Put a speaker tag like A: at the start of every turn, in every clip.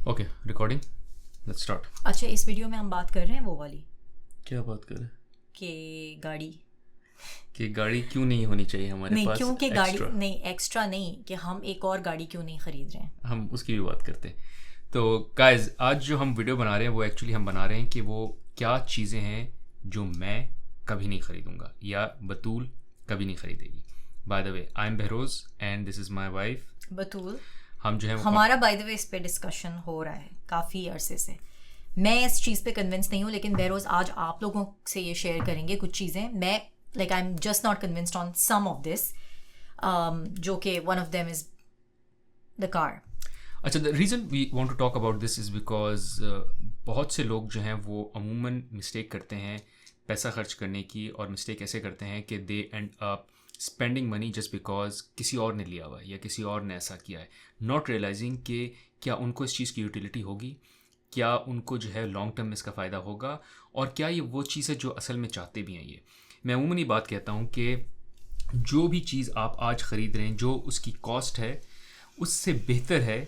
A: Okay, recording, let's start.
B: अच्छा, इस video में हम बात कर रहे हैं वो वाली
A: क्या बात कर रहे हैं
B: कि गाड़ी
A: कि गाड़ी क्यों नहीं होनी चाहिए हमारे
B: नहीं,
A: पास
B: क्यों कि गाड़ी
A: एक्स्ट्रा?
B: नहीं, एक्स्ट्रा नहीं, कि हम एक और गाड़ी क्यों नहीं खरीद रहे हैं।
A: हम उसकी भी बात करते हैं। तो गाइस, आज जो हम वीडियो बना रहे हैं वो एक्चुअली हम बना रहे हैं कि वो क्या चीज़ें हैं जो मैं कभी नहीं खरीदूंगा या बतूल कभी नहीं खरीदेगी। By the way, I am Behroz and this is my wife
B: Batool.
A: हम जो है वो
B: हमारा बाय द वे इस पे डिस्कशन हो रहा है काफ़ी अरसे से। मैं इस चीज़ पे कन्विंस नहीं हूँ, लेकिन बहरोज आज आप लोगों से ये शेयर करेंगे कुछ चीज़ें। मैं like I am just not convinced on some of this, जो कि one of them is the car.
A: अच्छा, the reason we want to talk about this is because बहुत से लोग जो हैं वो अमूमन मिस्टेक करते हैं पैसा खर्च करने की, और मिस्टेक ऐसे करते हैं कि they end up spending money just because किसी और ने लिया हुआ है या किसी और ने ऐसा किया है, नॉट रियलाइजिंग कि क्या उनको इस चीज़ की यूटिलिटी होगी, क्या उनको जो है लॉन्ग टर्म में इसका फ़ायदा होगा, और क्या ये वो चीज़ है जो असल में चाहते भी हैं। ये मैं अमूमन ये बात कहता हूँ कि जो भी चीज़ आप आज ख़रीद रहे हैं, जो उसकी कॉस्ट है, उससे बेहतर है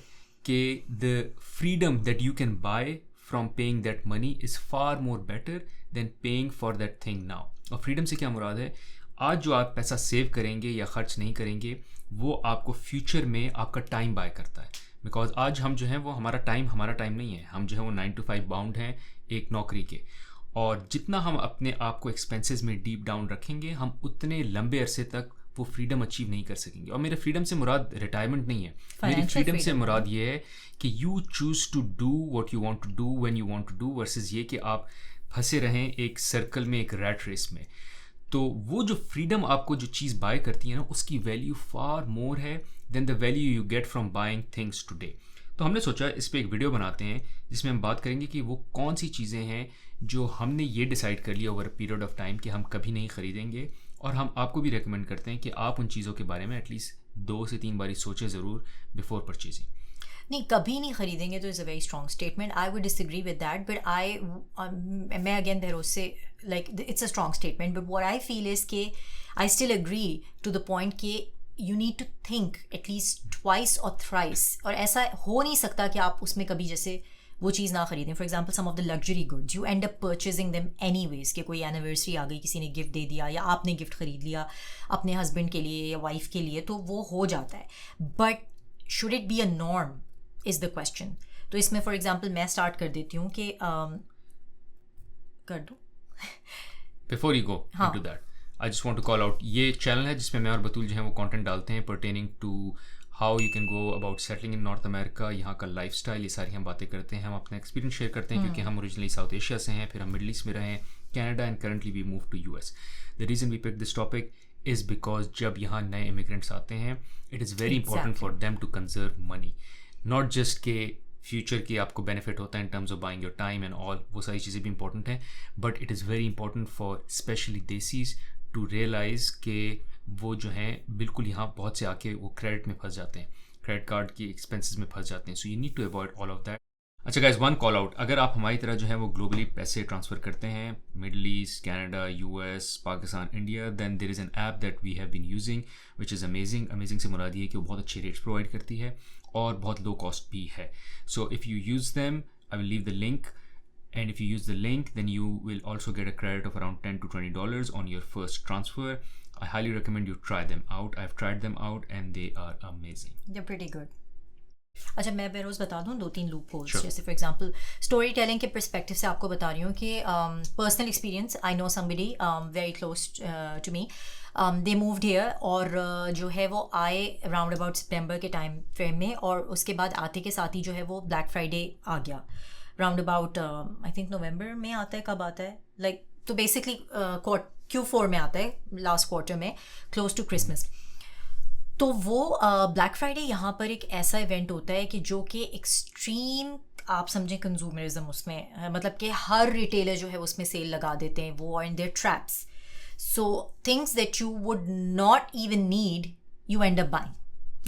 A: कि the freedom that you can buy from paying that money is far more better than paying for that thing now. और फ्रीडम से क्या मुराद है? आज जो आप पैसा सेव करेंगे या ख़र्च नहीं करेंगे, वो आपको फ्यूचर में आपका टाइम बाय करता है। बिकॉज आज हम जो है वो हमारा टाइम नहीं है, हम जो है वो 9 to 5 बाउंड हैं एक नौकरी के, और जितना हम अपने आप को एक्सपेंसेस में डीप डाउन रखेंगे, हम उतने लंबे अरसे तक वो फ्रीडम अचीव नहीं कर सकेंगे। और मेरे फ्रीडम से मुराद रिटायरमेंट नहीं है, मेरी फ्रीडम से मुराद ये है कि you choose to do what you want to do when you want to do, versus ये कि आप फंसे रहें एक सर्कल में, एक रैट रेस में। तो वो जो फ्रीडम आपको जो चीज़ बाय करती है ना, उसकी वैल्यू फार मोर है than the value you get from buying things today. तो हमने सोचा इस पर एक वीडियो बनाते हैं जिसमें हम बात करेंगे कि वो कौन सी चीज़ें हैं जो हमने ये डिसाइड कर लिया over a period of time कि हम कभी नहीं खरीदेंगे, और हम आपको भी रेकमेंड करते हैं कि आप उन चीज़ों के बारे में एटलीस्ट 2 से 3 बारी सोचें ज़रूर बिफोर परचेजिंग।
B: नहीं, कभी नहीं खरीदेंगे तो is a very strong statement. I would disagree with that, but मैं अगेन बहरोज से like it's a strong statement, but what I feel is के I still agree to the point कि you need to think at least twice और thrice. और ऐसा हो नहीं सकता कि आप उसमें कभी जैसे वो चीज़ ना खरीदें। For example some of the luxury goods you end up purchasing them anyways वेज, कि कोई एनिवर्सरी आ गई, किसी ने गिफ्ट दे दिया, या आपने गिफ्ट खरीद लिया अपने हस्बैंड के लिए या वाइफ के लिए, तो वो हो जाता है। But should it be a norm is the question. तो इसमें फॉर एग्जाम्पल मैं स्टार्ट कर देती हूँ कि कर दूँ
A: before you go into that, I just want to call out, ये चैनल है जिसमें मैं और बतूल जो है वो कंटेंट डालते हैं pertaining to how you can go about settling in North America, यहाँ का लाइफस्टाइल, ये सारी हम बातें करते हैं। हम अपना एक्सपीरियंस शेयर करते हैं क्योंकि हम ओरिजिनली साउथ एशिया से हैं, फिर हम मिडल ईस्ट में रहे हैं, Canada, and currently we move to US. The reason we pick this topic is because जब यहाँ नए इमिग्रेंट्स आते हैं, it is very important for them to conserve money, not just के फ्यूचर की आपको बेनिफिट होता है in terms of buying your time and all, वो सारी चीज़ें भी इंपॉर्टेंट हैं, but it is very important for specially desis to realize के वो जो हैं बिल्कुल यहाँ बहुत से आके वो क्रेडिट में फंस जाते हैं, क्रेडिट कार्ड की एक्सपेंसेस में फंस जाते हैं। So you need to avoid all of that. अच्छा गाइस, वन कॉल आउट, अगर आप हमारी तरह जो है वो ग्लोबली पैसे ट्रांसफ़र करते हैं, middle east, Canada, US, Pakistan, India, then there is an app that we have been using which is amazing. Amazing से मुराद ये है कि वो बहुत अच्छे रेट्स प्रोवाइड करती है और बहुत लो कॉस्ट भी है। So if you use them, I will leave the link, and if you use the link, then you will also get a credit of around $10 to $20 on your first transfer. I highly recommend you try them out. I've tried them out and they are amazing.
B: They're pretty good. अच्छा, मैं बहरोज बता दूँ 2-3 loop holes.
A: Sure.
B: जैसे for example story telling के perspective से आपको बता रही हूँ कि personal experience, I know somebody very close to me, they moved here, और जो है वो आए अराउंड अबाउट सितंबर के टाइम फ्रेम में, और उसके बाद आते के साथ ही जो है वो ब्लैक फ्राइडे आ गया round about I think November में आता है, कब आता है लाइक, तो बेसिकली Q4 में आता है, लास्ट क्वार्टर में, क्लोज टू क्रिसमस। तो वो ब्लैक फ्राइडे यहाँ पर एक ऐसा इवेंट होता है कि जो कि एक्सट्रीम, आप समझें कंज्यूमरिज्म उसमें, मतलब कि हर रिटेलर जो है उसमें सेल लगा देते हैं वो, and their traps, so things that you would not even need you end up buying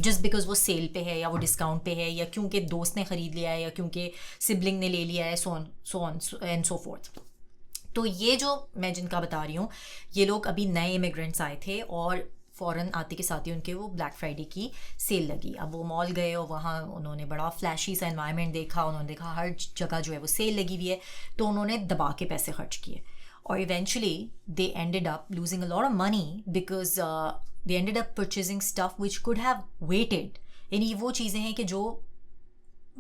B: just because वो सेल पे है, या वो डिस्काउंट पे है, या क्योंकि दोस्त ने ख़रीद लिया है, या क्योंकि सिबलिंग ने ले लिया है, so on and so fourth. तो ये जो मैं जिनका बता रही हूँ, ये लोग अभी नए इमिग्रेंट्स आए थे, और फ़ौरन आते के साथ ही उनके वो ब्लैक फ्राइडे की सेल लगी। अब वो मॉल गए और वहाँ उन्होंने बड़ा फ्लैशी सा एनवायरनमेंट देखा, उन्होंने देखा हर जगह जो है वो सेल लगी हुई है, तो उन्होंने दबा के पैसे खर्च किए और eventually they ended up losing a lot of money because they ended up purchasing stuff which could have waited. यानी वो चीज़ें हैं कि जो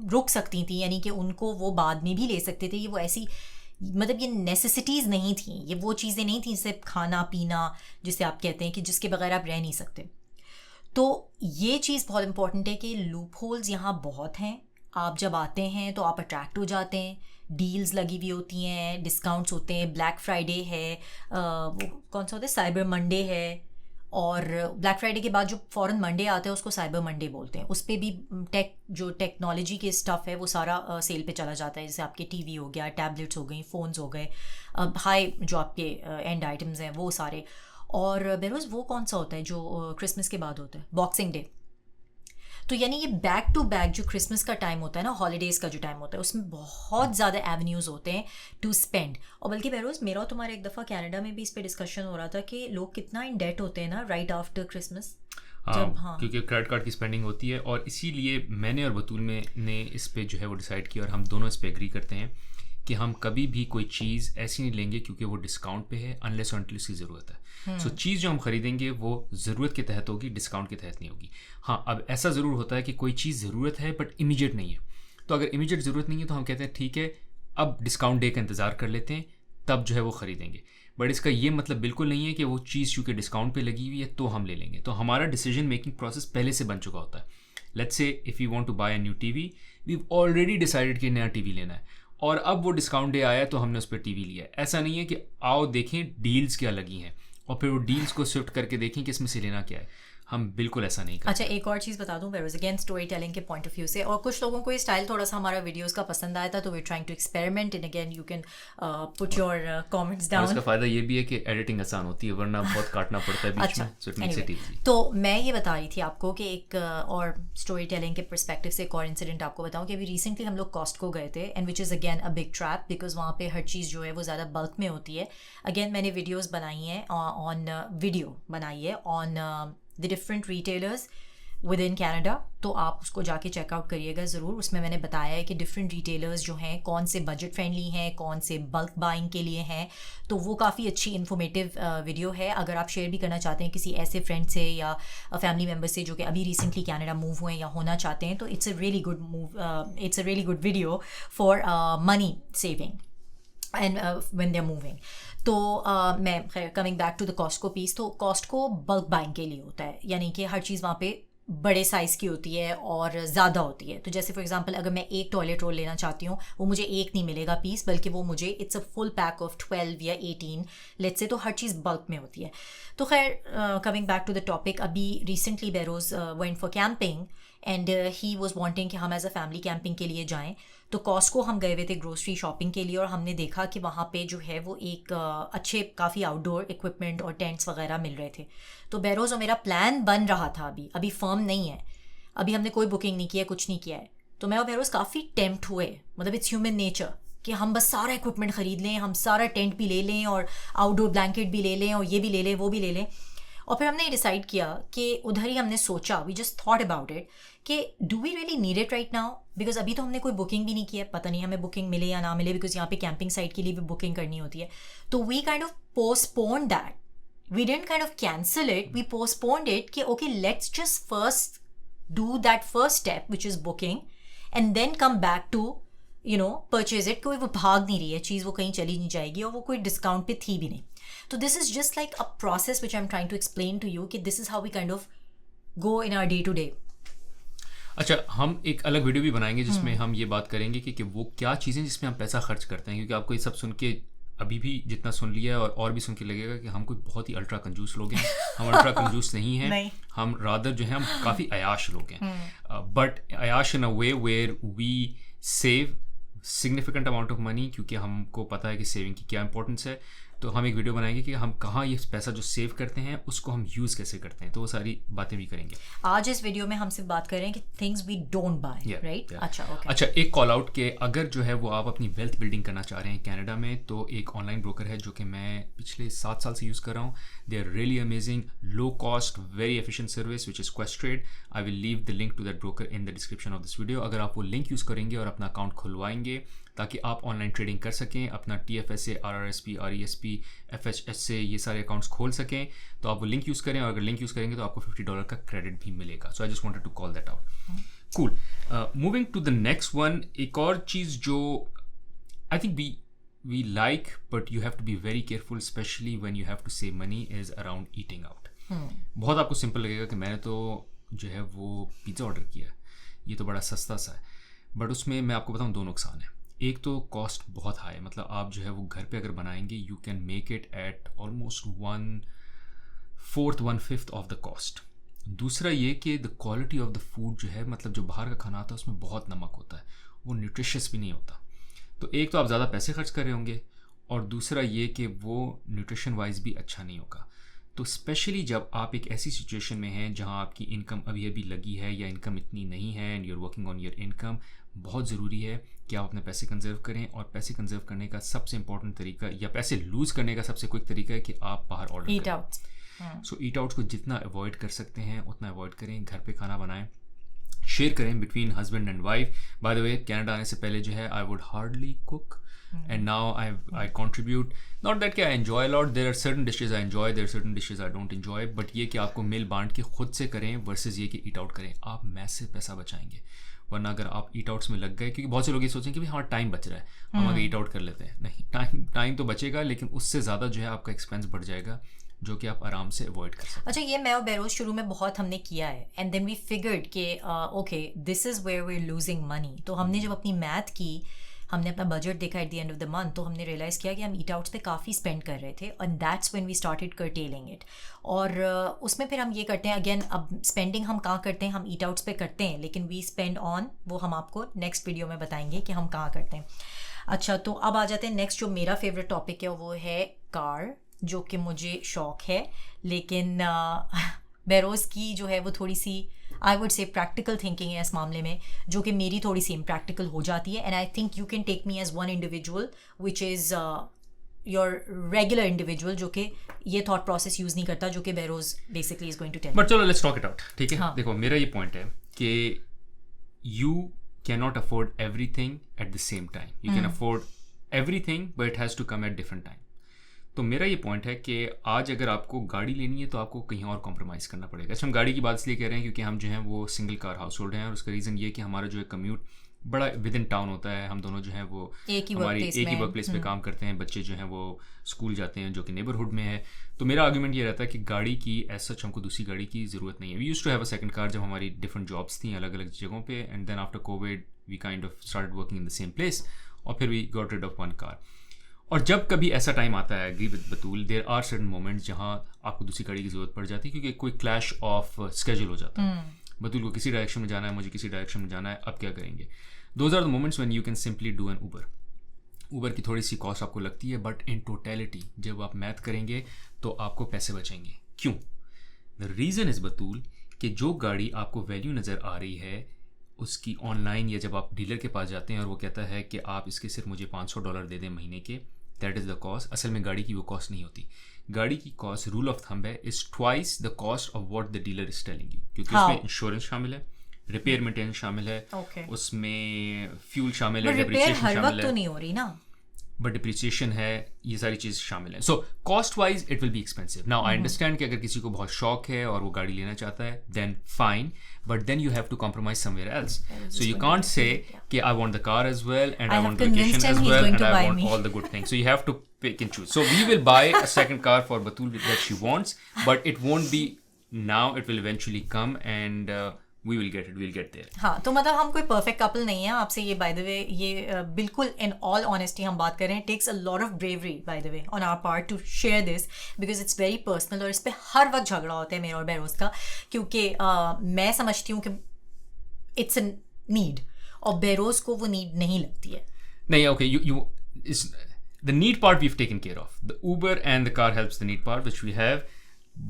B: रुक सकती थी, यानी कि उनको वो बाद में भी ले सकते थे। ये वो ऐसी मतलब ये नेसेसिटीज़ नहीं थी, ये वो चीज़ें नहीं थी सिर्फ खाना पीना जिसे आप कहते हैं कि जिसके बगैर आप रह नहीं सकते। तो ये चीज़ बहुत इंपॉर्टेंट है कि लूप होल्स यहाँ बहुत हैं। आप जब आते हैं तो आप अट्रैक्ट हो जाते हैं, डील्स लगी हुई होती हैं, डिस्काउंट्स होते हैं, ब्लैक फ्राइडे है, वो कौन सा होता है, साइबर मंडे है, और ब्लैक फ्राइडे के बाद जो फ़ौरन मंडे आता है उसको साइबर मंडे बोलते हैं। उस पर भी टेक्नोलॉजी के स्टफ़ है वो सारा सेल पे चला जाता है, जैसे आपके टीवी हो गया, टैबलेट्स हो गई, फ़ोन्स हो गए, हाई जो आपके एंड आइटम्स हैं वो सारे। और बेरोज़ वो कौन सा होता है जो क्रिसमस के बाद होता है, बॉक्सिंग डे। तो यानी ये बैक टू बैक जो क्रिसमस का टाइम होता है ना, हॉलीडेज़ का जो टाइम होता है, उसमें बहुत ज़्यादा एवेन्यूज़ होते हैं टू स्पेंड। और बल्कि बेरोज़ मेरा और तुम्हारा एक दफ़ा कनाडा में भी इस पर डिस्कशन हो रहा था कि लोग कितना इन डेट होते हैं ना राइट आफ्टर क्रिसमस।
A: क्योंकि क्रेडिट कार्ड की स्पेंडिंग होती है, और इसीलिए मैंने और बतूल ने इस पे जो है वो डिसाइड किया, और हम दोनों इस पे एग्री करते हैं कि हम कभी भी कोई चीज़ ऐसी नहीं लेंगे क्योंकि वो डिस्काउंट पे है, अनलेस और अनटिल उसकी ज़रूरत है। सो चीज़ जो हम ख़रीदेंगे वो ज़रूरत के तहत होगी, डिस्काउंट के तहत नहीं होगी। हाँ, अब ऐसा ज़रूर होता है कि कोई चीज़ ज़रूरत है बट इमीडिएट नहीं है, तो अगर इमीडिएट ज़रूरत नहीं है तो हम कहते हैं ठीक है अब डिस्काउंट डे का इंतज़ार कर लेते हैं, तब जो है वो ख़रीदेंगे। बट इसका ये मतलब बिल्कुल नहीं है कि वो चीज़ चूँकि डिस्काउंट पे लगी हुई है तो हम ले लेंगे। तो हमारा डिसीजन मेकिंग प्रोसेस पहले से बन चुका होता है। Let's say if you want to buy a new TV, we already decided कि नया टीवी लेना है, और अब वो डिस्काउंट डे आया तो हमने उस पर टीवी लिया है। ऐसा नहीं है कि आओ देखें डील्स क्या लगी हैं और फिर वो डील्स को स्विफ्ट करके देखें कि इसमें से लेना क्या है। हम बिल्कुल ऐसा नहीं करते।
B: अच्छा, एक और चीज़ बता दूं, वेयर अगेन स्टोरी टेलिंग के पॉइंट ऑफ व्यू से, और कुछ लोगों को ये स्टाइल थोड़ा सा हमारा वीडियोस का पसंद आया था, तो we trying to experiment and again you can put your comments down.
A: इसका फ़ायदा ये भी है कि एडिटिंग आसान होती है, वरना बहुत काटना पड़ता है बीच में, so it makes it easy.
B: तो मैं ये बता रही थी आपको कि एक और स्टोरी टेलिंग के पर्सपेक्टिव से एक और इंसिडेंट आपको बताऊं कि अभी रिसेंटली हम लोग कॉस्टको गए थे, and which is again a big trap because वहाँ पे हर चीज़ जो है वो ज़्यादा बल्क में होती है। अगेन मैंने वीडियोज़ बनाई हैं ऑन वीडियो बनाई है on the different retailers with in Canada, तो आप उसको जाके चेकआउट करिएगा ज़रूर। उसमें मैंने बताया है कि डिफरेंट रिटेलर्स जो हैं कौन से बजट फ्रेंडली हैं, कौन से बल्क बाइंग के लिए हैं, तो वो काफ़ी अच्छी इन्फॉर्मेटिव वीडियो है। अगर आप शेयर भी करना चाहते हैं किसी ऐसे फ्रेंड से या फैमिली मेम्बर से जो कि अभी रिसेंटली कैनेडा मूव हुए हैं या होना चाहते हैं, तो it's a really good it's a really good video for money saving and when they are moving. तो मैं coming back to the Costco piece, तो कॉस्टको बल्क बाइंग के लिए होता है, यानी कि हर चीज़ वहाँ पे बड़े साइज़ की होती है और ज़्यादा होती है। तो जैसे फॉर एग्जांपल अगर मैं एक टॉयलेट रोल लेना चाहती हूँ, वो मुझे एक नहीं मिलेगा पीस, बल्कि वो मुझे it's a full pack of 12 या 18 लेट्स से, तो हर चीज़ बल्क में होती है। तो खैर coming back to the topic, अभी recently Behroz went for camping and he was wanting कि हम एज अ फैमिली कैंपिंग के लिए जाएं। तो कॉस्टको हम गए हुए थे ग्रोसरी शॉपिंग के लिए, और हमने देखा कि वहाँ पे जो है वो एक अच्छे काफ़ी आउटडोर इक्विपमेंट और टेंट्स वगैरह मिल रहे थे। तो बेरोज़ मेरा प्लान बन रहा था, अभी फर्म नहीं है, अभी हमने कोई बुकिंग नहीं किया है, कुछ नहीं किया है। तो मैं और बेरोज़ काफ़ी टेम्प्ट हुए, मतलब इट्स ह्यूमन नेचर कि हम बस सारा इक्विपमेंट ख़रीद लें, हम सारा टेंट भी ले लें और आउटडोर ब्लैंकेट भी ले लें और ये भी ले लें वो भी ले लें। और फिर हमने डिसाइड किया कि उधर ही हमने सोचा, we just thought about it कि do we really need it right now, because अभी तो हमने कोई बुकिंग भी नहीं किया है, पता नहीं हमें बुकिंग मिले या ना मिले, बिकॉज यहाँ पे कैंपिंग साइट के लिए भी बुकिंग करनी होती है। तो we kind of postpone that, we didn't kind of cancel it, we postponed it कि okay let's just first do that first step which is booking and then come back to you know purchase it. कोई वो भाग नहीं रही है चीज़, वो कहीं चली नहीं जाएगी, और वो कोई डिस्काउंट पे थी भी नहीं। तो this is just like a process which I am trying to explain to you कि this is how we kind of go in our day to day.
A: अच्छा, हम एक अलग वीडियो भी बनाएंगे जिसमें हम ये बात करेंगे कि वो क्या चीज़ें जिसमें हम पैसा खर्च करते हैं, क्योंकि आपको ये सब सुन के अभी भी जितना सुन लिया है और भी सुन के लगेगा कि हम कोई बहुत ही अल्ट्रा कंजूस लोग हैं। हम अल्ट्रा कंजूस नहीं हैं, नहीं। हम रादर जो है हम काफ़ी अयाश लोग हैं, बट अयाश in a way where we save significant amount of money, क्योंकि हमको पता है कि सेविंग की क्या इंपॉर्टेंस है। तो हम एक वीडियो बनाएंगे कि हम कहाँ ये पैसा जो सेव करते हैं उसको हम यूज़ कैसे करते हैं, तो वो सारी बातें भी करेंगे
B: आज इस वीडियो में हम सिर्फ बात कर रहे हैं कि things we don't buy, right? अच्छा,
A: एक कॉल आउट के अगर जो है वो आप अपनी वेल्थ बिल्डिंग करना चाह रहे हैं कनाडा में, तो एक ऑनलाइन ब्रोकर है जो कि मैं पिछले 7 साल से यूज़ कर रहा हूँ. They are really amazing, low cost, very efficient service which is Questrade. I will leave the link to that broker in the description of this video. अगर आप वो लिंक यूज़ करेंगे और अपना अकाउंट खुलवाएंगे ताकि आप ऑनलाइन ट्रेडिंग कर सकें, अपना TFSA, RRSP, RESP, FHSA ये सारे अकाउंट्स खोल सकें, तो आप वो लिंक यूज़ करें. और अगर लिंक यूज़ करेंगे तो आपको $50 का क्रेडिट भी मिलेगा. So I just wanted to call that out. Cool. Moving to the next one. एक और चीज़ जो I think we like but you have to be very careful especially when you have to save money is around eating out. बहुत आपको simple लगेगा कि मैंने तो जो है वो पिज़्ज़ा ऑर्डर किया, ये तो बड़ा सस्ता सा है, बट उसमें मैं आपको बताऊँ 2 नुकसान है. एक तो कॉस्ट बहुत हाई है, मतलब आप जो है वो घर पे अगर बनाएंगे you can make it at almost 1/4 1/5 of the cost. दूसरा ये कि the quality of the food जो है, मतलब जो बाहर का खाना आता है उसमें बहुत नमक होता है, वो न्यूट्रिशियस भी नहीं होता. तो एक तो आप ज़्यादा पैसे खर्च कर रहे होंगे, और दूसरा ये कि वो न्यूट्रिशन वाइज भी अच्छा नहीं होगा. तो स्पेशली जब आप एक ऐसी सिचुएशन में हैं जहां आपकी इनकम अभी अभी लगी है या इनकम इतनी नहीं है and you are working on your income, बहुत ज़रूरी है कि आप अपने पैसे कंजर्व करें. और पैसे कंजर्व करने का सबसे इंपॉर्टेंट तरीका, या पैसे लूज़ करने का सबसे क्विक तरीका है कि आप बाहर ऑर्डर
B: ईट आउट.
A: सो ईट आउट्स को जितना अवॉइड कर सकते हैं उतना अवॉइड करें. घर पे खाना बनाएं, शेयर करें between husband and wife. Bye the way, Canada आने से पहले जो है I would hardly cook, and now I contribute. Not that I enjoy a lot, there are certain dishes I enjoy, there are certain dishes I don't enjoy, but ये कि आपको मिल बांट के खुद से करें वर्सेस ये कि ईट आउट करें, आप मैस से पैसा बचाएंगे. वरना अगर आप ईट आउट्स में लग गए, क्योंकि बहुत से लोग ये सोचेंगे कि भाई हाँ टाइम बच रहा है, हम आगे ईट आउट कर लेते हैं. नहीं, टाइम तो बचेगा, लेकिन उससे ज़्यादा जो है आपका एक्सपेंस बढ़ जाएगा, जो कि आप आराम से अवॉइड कर सकते हैं.
B: अच्छा, ये मैं और बेरोज शुरू में बहुत हमने किया है, एंड देन वी फिगर्ड कि okay this is where we are losing money. तो हमने जब अपनी मैथ की, हमने अपना बजट देखा at the end of the month, तो हमने रियलाइज़ किया कि हम ईट आउट्स पे काफ़ी स्पेंड कर रहे थे, and that's when we started curtailing it. और उसमें फिर हम ये करते हैं, अगेन अब स्पेंडिंग हम कहाँ करते हैं, हम ईट आउट्स पे करते हैं, लेकिन वी स्पेंड ऑन, वो हम आपको नेक्स्ट वीडियो में बताएंगे कि हम कहाँ करते हैं. अच्छा, तो अब आ जाते हैं नेक्स्ट. जो मेरा फेवरेट टॉपिक है वो है कार, जो कि मुझे शौक है, लेकिन बेरोज़ की जो है वो थोड़ी सी I would say practical thinking है इस मामले में, जो कि मेरी थोड़ी सी इम्प्रैक्टिकल हो जाती है. And I think you can take me as one individual which is your regular individual, जो कि ये थॉट प्रोसेस यूज़ नहीं करता, जो कि Behroz basically is going to tell.
A: But चलो लेट्स टॉक इट आउट. ठीक है, देखो मेरा ये पॉइंट है कि you can not afford everything at the same time. You can afford everything but it has to come at different time. तो मेरा ये पॉइंट है कि आज अगर आपको गाड़ी लेनी है तो आपको कहीं और कॉम्प्रोमाइज़ करना पड़ेगा. अच्छा, हम गाड़ी की बात इसलिए कह रहे हैं क्योंकि हम जो हैं वो सिंगल कार हाउस होल्ड हैं, और उसका रीज़न ये कि हमारा जो है कम्यूट बड़ा विद इन टाउन होता है. हम दोनों जो हैं वो हमारी एक ही वर्क प्लेस पे काम करते हैं, बच्चे जो हैं वो स्कूल जाते हैं जो कि नेबरहुड में है. तो मेरा आर्गूमेंट ये रहता है कि गाड़ी की एज सच हमको दूसरी गाड़ी की ज़रूरत नहीं है. We used to have a second car जब हमारी डिफरेंट जॉब्स थी अलग अलग जगहों पे, and then after COVID we kind of started working in the same place, और फिर we got rid of one car. और जब कभी ऐसा टाइम आता है, agree with Batool, there are certain moments जहाँ आपको दूसरी गाड़ी की ज़रूरत पड़ जाती है, क्योंकि कोई क्लैश ऑफ स्केड्यूल हो जाता है. बतूल को किसी डायरेक्शन में जाना है, मुझे किसी डायरेक्शन में जाना है, अब क्या करेंगे? Those are the moments when you can simply do an Uber की थोड़ी सी कॉस्ट आपको लगती है, बट इन टोटलिटी जब आप मैथ करेंगे तो आपको पैसे बचेंगे. क्यों? द रीज़न इज़ बतूल कि जो गाड़ी आपको वैल्यू नज़र आ रही है उसकी ऑनलाइन, या जब आप डीलर के पास जाते हैं और वो कहता है कि आप इसके सिर्फ मुझे $500 दे दें महीने के, दैट इज़ द कॉस्ट. असल में गाड़ी की वो कॉस्ट नहीं होती. गाड़ी की कॉस्ट, रूल ऑफ थंब है, is twice the cost of what the dealer is telling you, क्योंकि उसमें इंश्योरेंस शामिल है, रिपेयर मेंटेनेंस शामिल है, उसमें फ्यूल शामिल है, डेप्रिसिएशन शामिल है,
B: तो नहीं हो रही ना,
A: बट डिप्रिसिएशन है, ये सारी चीज़ शामिल है. So cost wise it will be expensive. Now I understand कि अगर किसी को बहुत शौक है और वो गाड़ी लेना चाहता है, then fine, but then you have to compromise somewhere else. So you can't say कि I want the car as well, and I want vacation as well, and I want all the good things. So you have to pick and choose. So we will buy a second car for Batul that she wants, but it won't be now, it will eventually come, and we will get it, we'll get there.
B: हाँ, तो मतलब हम कोई perfect couple नहीं है. आपसे ये bye the वे, ये बिल्कुल इन ऑल ऑनेस्टी हम बात कर रहे हैं. Takes a lot of bravery by the way on our part to share this, because it's very personal, और इस पर हर वक्त झगड़ा होता है मेरा और बेरोज का, क्योंकि मैं समझती हूँ कि इट्स अ नीड, और बेरोज को वो नीड नहीं लगती है.
A: नहीं, okay, you the need part we've taken care of. The Uber and the car helps the need part, which we have.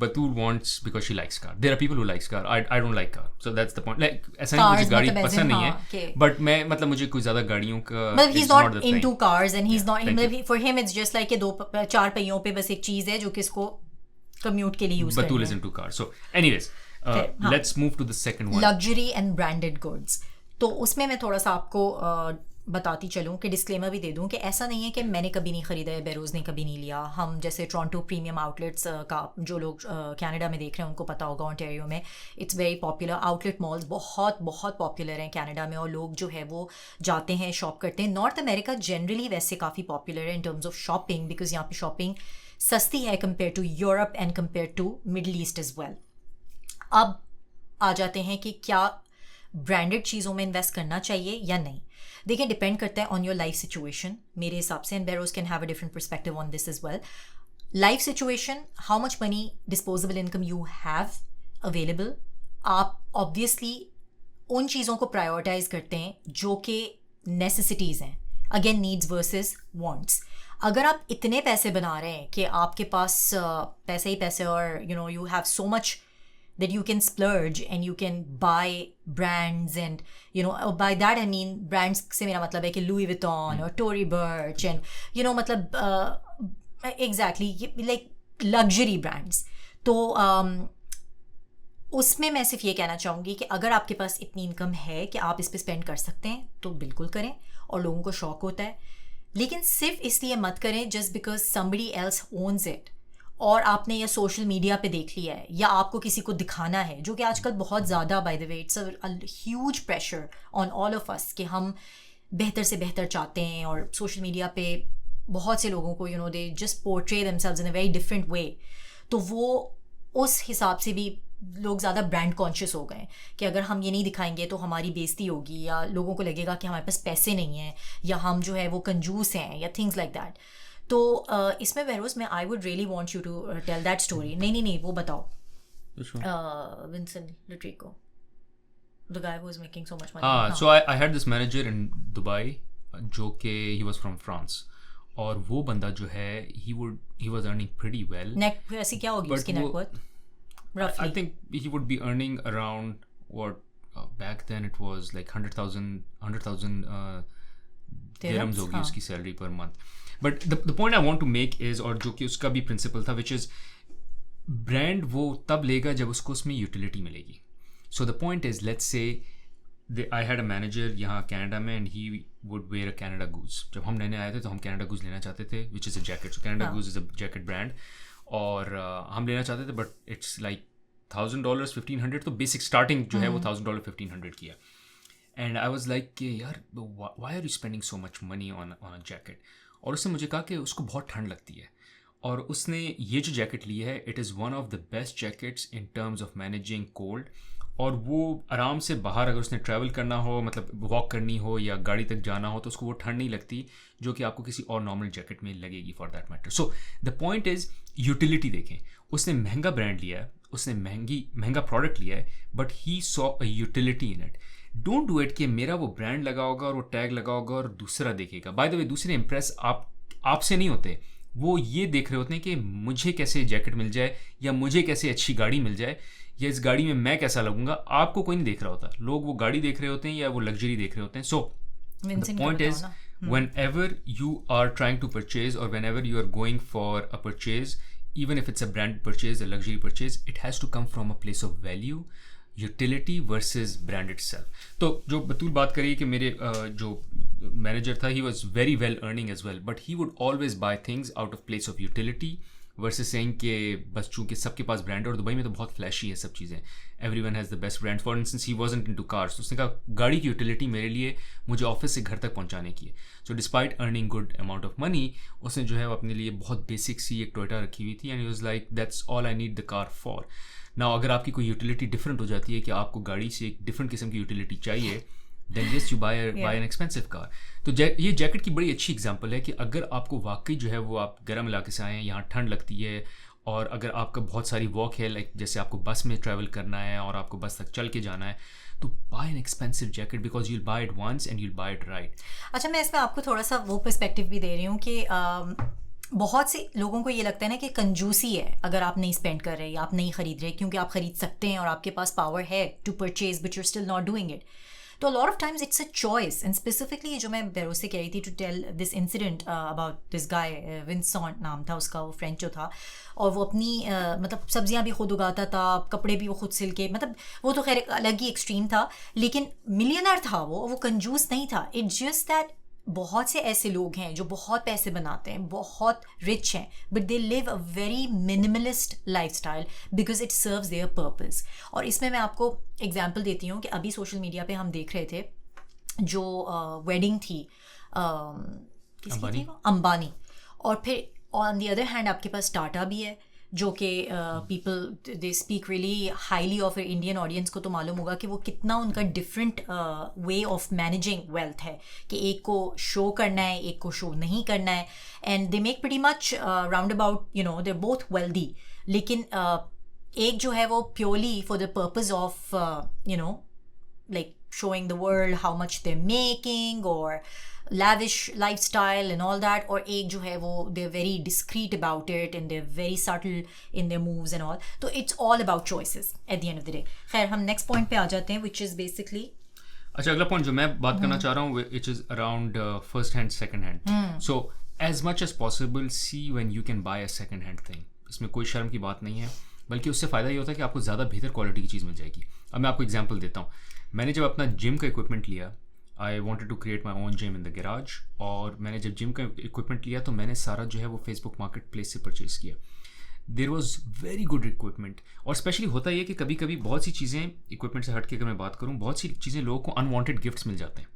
A: Batul wants because she likes car. There are people who likes car. I don't like car. So that's the point. Like ऐसा नहीं मुझे गाड़ी पसंद नहीं है. But मैं मतलब मुझे कोई ज़्यादा गाड़ियों का.
B: मतलब he's not into cars and he's not. मतलब for him it's just like दो चार पहियों पे बस एक चीज़ है जो कि इसको commute के लिए use करनी है.
A: Batul is into cars. So anyways, let's move to the second one.
B: Luxury and branded goods. तो उसमें मैं थोड़ा सा आपको बताती चलूँ कि डिस्क्लेमर भी दे दूँ कि ऐसा नहीं है कि मैंने कभी नहीं ख़रीदा है, बेरोज़ ने कभी नहीं लिया. हम जैसे टोरंटो प्रीमियम आउटलेट्स का जो लोग कनाडा में देख रहे हैं उनको पता होगा, ओंटारियो में it's very popular. Outlet malls बहुत बहुत पॉपुलर हैं कनाडा में और लोग जो है वो जाते हैं, शॉप करते हैं. नॉर्थ अमेरिका जनरली वैसे काफ़ी पॉपुलर है in terms of shopping, because यहाँ पे शॉपिंग सस्ती है compare to Europe and compare to middle east as well. अब आ जाते हैं कि क्या ब्रांडेड चीज़ों में इन्वेस्ट करना चाहिए या नहीं. देखिए, डिपेंड करता है ऑन योर लाइफ सिचुएशन मेरे हिसाब से, and Behroz can have a different perspective on this as well. Life situation, how much money disposable income you have available. आप ऑब्वियसली उन चीज़ों को प्रायोरिटाइज करते हैं जो कि नेसेसिटीज़ हैं. Again, needs versus wants. अगर आप इतने पैसे बना रहे हैं कि आपके पास पैसे ही पैसे और you have so much that you can splurge and you can buy brands, and by that I mean brands से मेरा मतलब है कि Louis Vuitton or Tory Burch and मतलब exactly like luxury brands. तो उसमें मैं सिर्फ ये कहना चाहूँगी कि अगर आपके पास इतनी इनकम है कि आप इस पे स्पेंड कर सकते हैं तो बिल्कुल करें, और लोगों को शौक होता है. लेकिन सिर्फ इसलिए मत करें just because somebody else owns it, और आपने ये सोशल मीडिया पे देख लिया है या आपको किसी को दिखाना है, जो कि आजकल बहुत ज़्यादा, bye the way it's a huge pressure on all of us कि हम बेहतर से बेहतर चाहते हैं. और सोशल मीडिया पे बहुत से लोगों को they just portray themselves in a very different way. तो वो उस हिसाब से भी लोग ज़्यादा ब्रांड कॉन्शियस हो गए कि अगर हम ये नहीं दिखाएंगे तो हमारी बेइज्जती होगी, या लोगों को लगेगा कि हमारे पास पैसे नहीं हैं, या हम जो है वो कंजूस हैं, या थिंग्स लाइक दैट. तो इसमें बहरोज में I would really want you to tell that story. नहीं वो बताओ. Vincent Litrico, the guy who was making so much money.
A: So I had this manager in Dubai जो कि ही वाज फ्रॉम फ्रांस, और वो बंदा जो है he was earning pretty well.
B: Net ऐसी क्या होगी उसकी net worth?
A: I think he would be earning around what back then it was like 100,000 dirhams होगी उसकी salary per month. But the point I want to make is, और जो कि उसका भी प्रिंसिपल था, which is ब्रांड वो तब लेगा जब उसको उसमें यूटिलिटी मिलेगी. So the point is, let's say I had a manager यहाँ कनाडा में and he would wear a Canada Goose. जब हम लेने आए थे तो हम Canada Goose लेना चाहते थे, which is a jacket. So Canada Goose is a jacket brand. और हम लेना चाहते थे, बट इट्स लाइक $1,000 $1,500. तो बेसिक स्टार्टिंग जो है वो $1,000 $1,500 की है. एंड आई वाज लाइक कि यार why are you spending so much money on a jacket. और उसने मुझे कहा कि उसको बहुत ठंड लगती है, और उसने ये जो जैकेट ली है it is one of the best jackets in terms of managing cold. और वो आराम से बाहर अगर उसने ट्रैवल करना हो, मतलब वॉक करनी हो या गाड़ी तक जाना हो, तो उसको वो ठंड नहीं लगती जो कि आपको किसी और नॉर्मल जैकेट में लगेगी for that matter. So the point is utility देखें. उसने महंगा ब्रांड लिया है, उसने महंगा प्रोडक्ट लिया है, but he saw a utility in it. Don't do it कि मेरा वो ब्रांड लगा होगा और वो टैग लगा होगा और दूसरा देखेगा. बाय द वे, दूसरे इम्प्रेस आपसे नहीं होते, वो ये देख रहे होते हैं कि मुझे कैसे जैकेट मिल जाए, या मुझे कैसे अच्छी गाड़ी मिल जाए, या इस गाड़ी में मैं कैसा लगूंगा. आपको कोई नहीं देख रहा होता, लोग वो गाड़ी देख रहे होते हैं या वो लग्जरी देख रहे होते हैं. So the point is, whenever you are trying to purchase or whenever you are going for a purchase, even if it's a brand purchase, a luxury purchase, it has to come from a place of value, utility versus brand itself. तो जो बतूल बात करी कि मेरे जो manager था, he was very well earning as well, but he would always buy things out of place of utility versus saying कि बस चूँकि सबके पास ब्रांड है, और दुबई में तो बहुत फ्लैशी है सब चीज़ें, everyone has the best brand. For instance he wasn't into cars, तो उसने कहा गाड़ी की यूटिलिटी मेरे लिए मुझे ऑफिस से घर तक पहुंचाने की है. So despite earning good amount of money, उसने जो है वो अपने लिए बहुत बेसिक सी एक टोयोटा रखी हुई थी, and he was like that's all I need the car for. Now अगर आपकी कोई यूटिलिटी डिफरेंट हो जाती है कि आपको गाड़ी से एक डिफरेंट किस्म की यूटिलिटी चाहिए, then yes you buy an expensive car. तो ये जैकेट की बड़ी अच्छी एग्जांपल है कि अगर आपको वाकई जो है वो आप गर्म इलाके से आए हैं, यहाँ ठंड लगती है और अगर आपका बहुत सारी वॉक है, लाइक जैसे आपको बस में ट्रैवल करना है और आपको बस तक चल के जाना है, तो buy an expensive jacket because you'll buy it once and you'll buy it right.
B: अच्छा, मैं इसमें आपको थोड़ा सा वो पर्सपेक्टिव भी दे रही हूँ कि बहुत से लोगों को ये लगता है ना कि कंजूसी है अगर आप नहीं स्पेंड कर रहे या आप नहीं खरीद रहे, क्योंकि आप खरीद सकते हैं और आपके पास पावर है to purchase but you are still not doing it. तो lot of times it's a choice. And specifically जो मैं बेरोज से कह रही थी to tell this incident about this guy, Vincent नाम था उसका, वो फ्रेंच जो था, और वो अपनी मतलब सब्जियां भी खुद उगाता था, कपड़े भी वो खुद सिल के, मतलब वो तो खैर अलग ही एक्सट्रीम था, लेकिन मिलियनर था वो कंजूस नहीं था. इट्स जस्ट दैट बहुत से ऐसे लोग हैं जो बहुत पैसे बनाते हैं, बहुत रिच हैं, but they live a very minimalist lifestyle because it serves there purpose. और इसमें मैं आपको एग्जांपल देती हूँ कि अभी सोशल मीडिया पे हम देख रहे थे जो वेडिंग थी किसकी थी वो, अंबानी, और फिर ऑन द अदर हैंड आपके पास टाटा भी है जो कि people they speak really highly of Indian audience को तो मालूम होगा कि वो कितना उनका different way of managing wealth है कि एक को शो करना है, एक को शो नहीं करना है, and they make pretty much round about, you know, they are both wealthy. लेकिन एक जो है वो purely for the purpose of you know like showing the world how much they're making or lavish lifestyle and all that, और एक जो है वो they're very discreet about it and they're very subtle in their moves and all. तो it's all about choices at the end of the day. खैर हम next point पे आ जाते हैं which is basically
A: अच्छा, अगला पॉइंट जो मैं बात करना चाह रहा हूँ which is around first hand second hand. So as much as possible see when you can buy a second hand thing. इसमें कोई शर्म की बात नहीं है, बल्कि उससे फ़ायदा ये होता है कि आपको ज़्यादा बेहतर क्वालिटी की चीज़ मिल जाएगी. अब मैं आपको एग्जांपल देता हूँ. मैंने जब अपना जिम का इक्विपमेंट लिया, I wanted to create my own gym in the garage, और मैंने जब जिम का इक्विपमेंट लिया तो मैंने सारा जो है वो फेसबुक मार्केट प्लेस से परचेज़ किया. There was very good equipment. और स्पेशली होता ये कि कभी कभी बहुत सी चीज़ें, इक्विपमेंट से हट के अगर मैं बात करूँ, बहुत सी चीज़ें लोगों को अनवांटेड गिफ्ट्स मिल जाते हैं.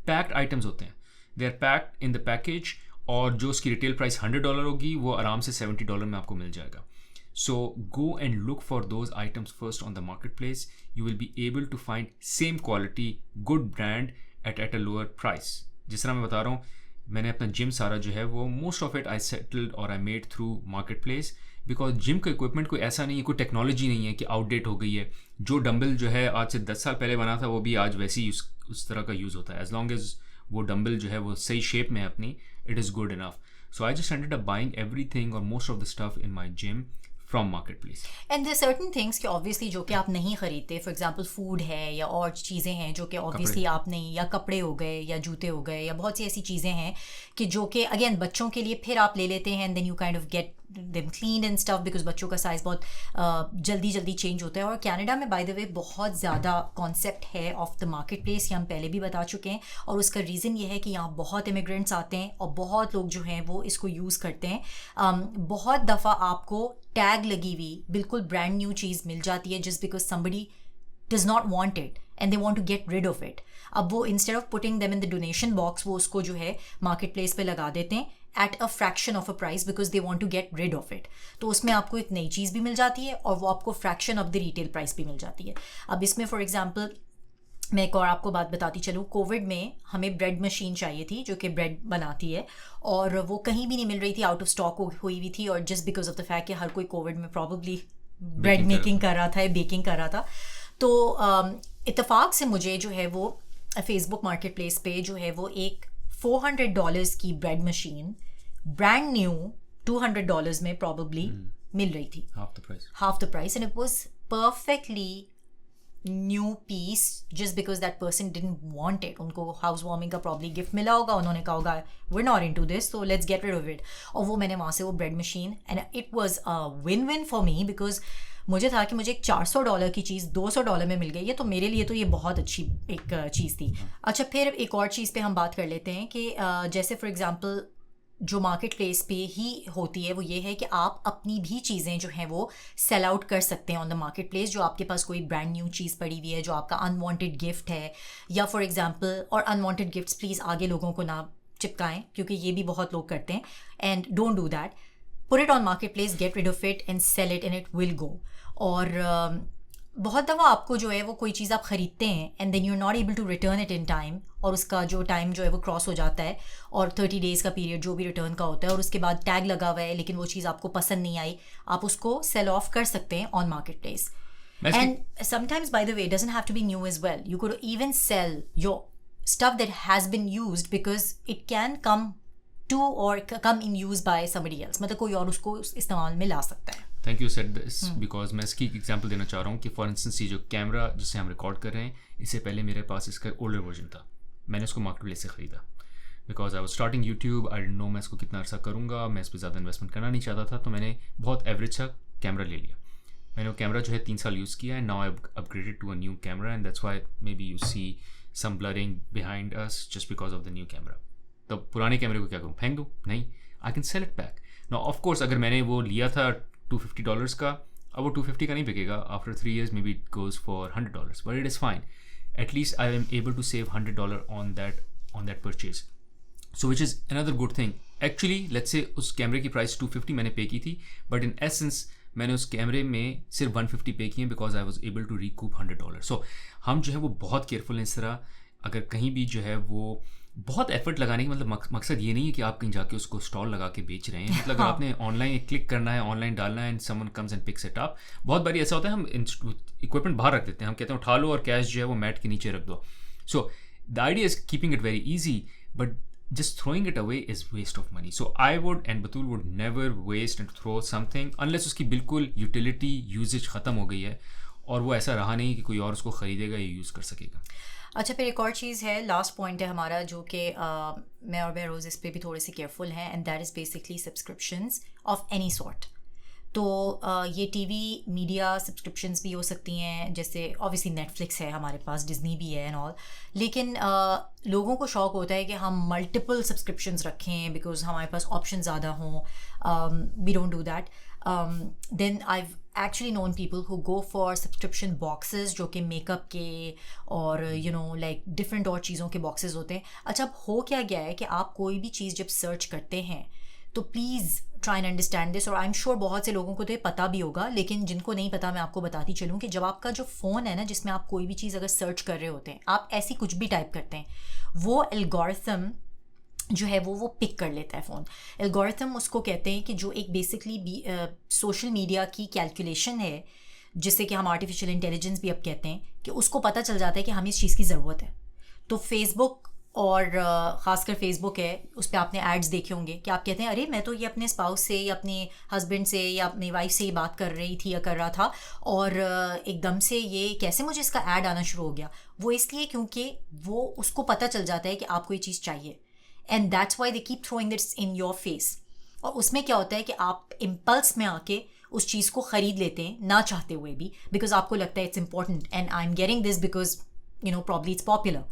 A: पैक्ड आइटम्स होते हैं, they are packed in the package, और जो उसकी रिटेल प्राइस $100 होगी वो आराम से $70 में आपको मिल जाएगा. So go and look for those items first on the marketplace. You will be able to find same quality, good brand at a lower price. जिस तरह मैं बता रहा हूँ, मैंने अपना जिम सारा जो है वो most of it I settled or I made through marketplace, because gym का इक्विपमेंट कोई ऐसा नहीं है, कोई टेक्नोलॉजी नहीं है कि आउटडेट हो गई है. जो डंबल जो है आज से 10 साल पहले बना था वो भी आज वैसे ही उस तरह का यूज़ होता है. एज लॉन्ग एज वो डंबल जो है वो सही शेप में है अपनी, it is good enough. So I just ended up buying everything or most of the stuff in my gym from marketplace.
B: And there are certain things कि obviously जो कि आप नहीं खरीदते, for example food है या और चीज़ें हैं जो कि obviously आप नहीं, या कपड़े हो गए या जूते हो गए या बहुत सी ऐसी चीज़ें हैं कि जो कि again बच्चों के लिए फिर आप ले लेते हैं and then you kind of get them cleaned and stuff because बच्चों का साइज़ बहुत जल्दी चेंज होता है. और कनाडा में by the way बहुत ज़्यादा कॉन्सेप्ट है ऑफ द मार्केट प्लेस, ये हम पहले भी बता चुके हैं, और उसका रीज़न ये है कि यहाँ बहुत इमिग्रेंट्स आते हैं और बहुत लोग जो हैं वो इसको यूज़ करते हैं. बहुत दफ़ा आपको टैग लगी हुई बिल्कुल ब्रांड न्यू चीज़ मिल जाती है just because somebody does not want it and they want to get rid of it. अब वो instead of putting them in the donation box वो उसको जो है मार्केट प्लेस पे लगा देते हैं at a fraction of a price because they want to get rid of it. तो उसमें आपको एक नई चीज़ भी मिल जाती है और वो आपको fraction of the retail price भी मिल जाती है. अब इसमें फॉर एग्जाम्पल मैं एक और आपको बात बताती चलूँ, कोविड में हमें ब्रेड मशीन चाहिए थी जो कि ब्रेड बनाती है, और वो कहीं भी नहीं मिल रही थी, आउट ऑफ स्टॉक हुई हुई थी, और just because of the fact कि हर कोई कोविड में प्रॉबली ब्रेड मेकिंग कर रहा था या बेकिंग कर रहा था. तो इत्तेफाक से मुझे जो है वो फेसबुक मार्केट प्लेस पे जो है वो एक $400 की ब्रेड मशीन ब्रांड न्यू $200 में प्रॉबली मिल रही थी, half the price, and it was perfectly new piece just because that person didn't want it. उनको हाउस वार्मिंग का प्रॉब्ली गिफ्ट मिला होगा, उन्होंने कहा होगा we're not into this so let's get rid of it, और वो मैंने वहाँ से वो bread machine, and it was a win-win for me because मुझे था कि मुझे एक $400 की चीज़ $200 में मिल गई है, तो मेरे लिए तो ये बहुत अच्छी एक चीज़ थी. अच्छा, फिर एक और चीज़ पे हम बात कर लेते हैं कि जैसे फॉर एग्जांपल जो मार्केट प्लेस पे ही होती है वो ये है कि आप अपनी भी चीज़ें जो हैं वो सेल आउट कर सकते हैं ऑन द मार्केट प्लेस. जो आपके पास कोई ब्रांड न्यू चीज़ पड़ी हुई है जो आपका अनवांटेड गिफ्ट है, या फॉर एग्जांपल, और अनवांटेड गिफ्ट्स प्लीज़ आगे लोगों को ना चिपकाएं क्योंकि ये भी बहुत लोग करते हैं, and don't do that. Put it on market place, get rid of it and sell it and it will go. और बहुत दफ़ा आपको जो है वो कोई चीज़ आप ख़रीदते हैं and then you are not able to return it in time, और उसका जो टाइम जो है वो क्रॉस हो जाता है और 30 डेज़ का पीरियड जो भी रिटर्न का होता है, और उसके बाद टैग लगा हुआ है लेकिन वो चीज़ आपको पसंद नहीं आई, आप उसको सेल ऑफ कर सकते हैं on market place. And sometimes, by the way, it doesn't have to be new as well. You could even sell your stuff that has been used because it can come to or come in use by somebody else. मतलब कोई और उसको इस्तेमाल में ला सकता है.
A: Thank you said this because मैं इसकी एग्जांपल देना चाह रहा हूँ कि फॉर इंस्टेंस ये जो कैमरा जिससे हम रिकॉर्ड कर रहे हैं, इससे पहले मेरे पास इसका ओल्डर वर्जन था. मैंने उसको मार्केट प्लेस से ख़रीदा because I was starting YouTube. I didn't know मैं इसको कितना अर्सा करूँगा, मैं इस पर ज़्यादा इन्वेस्टमेंट करना नहीं चाहता था, तो मैंने बहुत एवरेज सा कैमरा ले लिया. मैंने वो कैमरा जो है 3 साल यूज़ किया है. Now I upgraded to a new camera and that's why maybe you see some blurring behind us just because of the new camera. तो पुराने कैमरे को क्या करूँ, फेंक दूँ? नहीं, I can sell it back. Now of course अगर मैंने वो लिया था $250 का, अब वो $250 का नहीं बिकेगा. After 3 years maybe it goes for $100, but it is fine. At least I am able to save $100 on that purchase. So which is another good thing. Actually let's say उस कैमरे की प्राइस 250 मैंने पे की थी, बट इन एसेंस मैंने उस कैमरे में सिर्फ 150 पे किए because I was able to recoup $100. So हम जो है वो बहुत केयरफुल हैं इस तरह. अगर कहीं भी जो है वो बहुत एफर्ट लगाने की मतलब मकसद ये नहीं है कि आप कहीं जाके उसको स्टॉल लगा के बेच रहे हैं. मतलब अगर आपने ऑनलाइन क्लिक करना है, ऑनलाइन डालना है and someone comes and picks it up. बहुत बारी ऐसा होता है हम इक्विपमेंट बाहर रख देते हैं, हम कहते हैं उठा लो और कैश जो है वो मैट के नीचे रख दो. So the idea is keeping it very easy, but just throwing it away is waste of money. So I would and Batul would never waste and throw something unless उसकी बिल्कुल utility usage ख़त्म हो गई है और वो ऐसा रहा नहीं कि कोई और उसको ख़रीदेगा या यूज़ कर सकेगा.
B: अच्छा, फिर एक और चीज़ है, लास्ट पॉइंट है हमारा, जो कि मैं और बहरोज़ इस पर भी थोड़े से केयरफुल हैं, and that is basically subscriptions of any sort. तो ये टीवी मीडिया सब्सक्रिप्शंस भी हो सकती हैं, जैसे ऑब्वियसली नेटफ्लिक्स है हमारे पास, डिज़नी भी है एंड ऑल. लेकिन लोगों को शौक़ होता है कि हम मल्टीपल सब्सक्रिप्शंस रखें बिकॉज हमारे पास ऑप्शन ज़्यादा हों. We don't do that. Then I actually known people who go for subscription boxes जो कि मेकअप के और लाइक डिफरेंट और चीज़ों के बॉक्सेस होते हैं. अच्छा, अब हो क्या गया है कि आप कोई भी चीज़ जब सर्च करते हैं तो please try and understand this. और आई एम श्योर बहुत से लोगों को तो ये पता भी होगा, लेकिन जिनको नहीं पता मैं आपको बताती चलूँ कि जब आपका जो फ़ोन है ना, जिसमें आप कोई भी चीज़ अगर सर्च कर रहे होते हैं, आप ऐसी कुछ भी टाइप करते हैं, वो एल्गोरिथम जो है वो पिक कर लेता है फ़ोन. एल्गोरिथम उसको कहते हैं कि जो एक बेसिकली सोशल मीडिया की कैलकुलेशन है, जिससे कि हम आर्टिफिशियल इंटेलिजेंस भी अब कहते हैं, कि उसको पता चल जाता है कि हमें इस चीज़ की ज़रूरत है. तो फेसबुक और ख़ासकर फेसबुक है, उस पर आपने एड्स देखे होंगे कि आप कहते हैं अरे मैं तो ये अपने स्पाउस से या अपने हस्बैंड से या अपनी वाइफ से ये बात कर रही थी या कर रहा था, और एकदम से ये कैसे मुझे इसका ऐड आना शुरू हो गया. वो इसलिए क्योंकि वो उसको पता चल जाता है कि आपको ये चीज़ चाहिए, and that's why they keep throwing this in your face. और उसमें क्या होता है कि आप इम्पल्स में आके उस चीज़ को ख़रीद लेते हैं ना चाहते हुए भी, बिकॉज आपको लगता है it's important and I am getting this because probably it's popular.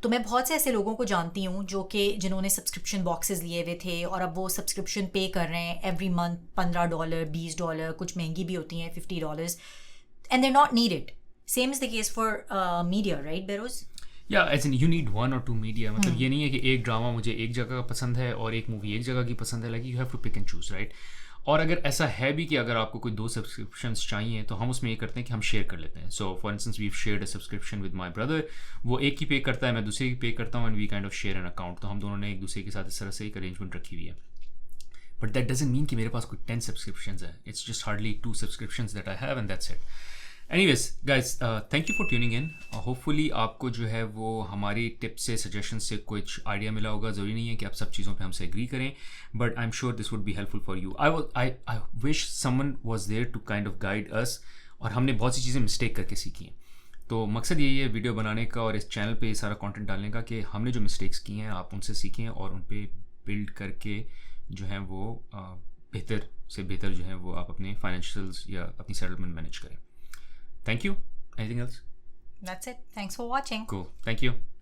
B: तो मैं बहुत से ऐसे लोगों को जानती हूँ जो कि जिन्होंने सब्सक्रिप्शन बॉक्सेस लिए हुए थे और अब वो सब्सक्रिप्शन पे कर रहे हैं एवरी मंथ $15, $20, कुछ महंगी भी होती हैं $50, and they not needed. Same is the case for media, right Behroz?
A: या as in you need 1 or 2 media. मतलब ये नहीं है कि एक ड्रामा मुझे एक जगह का पसंद है और एक मूवी एक जगह की पसंद है. Like you have to pick and choose, right? और अगर ऐसा है भी कि अगर आपको कोई 2 सब्सक्रिप्शंस चाहिए तो हम उसमें ये करते हैं कि हम शेयर कर लेते हैं. So for instance we shared a subscription with my brother. वो एक की पे करता है, मैं दूसरे की पे करता हूँ, and we kind of share an account. तो हम दोनों ने एक दूसरे के साथ इस तरह से एक अरेंजमेंट रखी हुई है. बट दैट डजंट मीन कि मेरे पास कोई 10 सब्सक्रिप्शंस है. It's just hardly 2 subscriptions that I have and that's it. Anyways, guys, thank you for tuning in. Hopefully आपको जो है वो हमारी टिप्स से, सजेशन से कुछ आइडिया मिला होगा. ज़रूरी नहीं है कि आप सब चीज़ों पे हमसे एग्री करें, but I am sure this would be helpful for you. I wish someone was there to kind of guide us. और हमने बहुत सी चीज़ें मिस्टेक करके सीखी हैं. तो मकसद यही है वीडियो बनाने का और इस चैनल पे सारा कंटेंट डालने का कि हमने जो मिस्टेक्स की हैं आप उनसे सीखें और उन पे बिल्ड करके जो है वो बेहतर से बेहतर जो है वो आप अपने फाइनेंशियल्स या अपनी सेटलमेंट मैनेज करें. Thank you. Anything else?
B: That's it. Thanks for watching.
A: Cool. Thank you.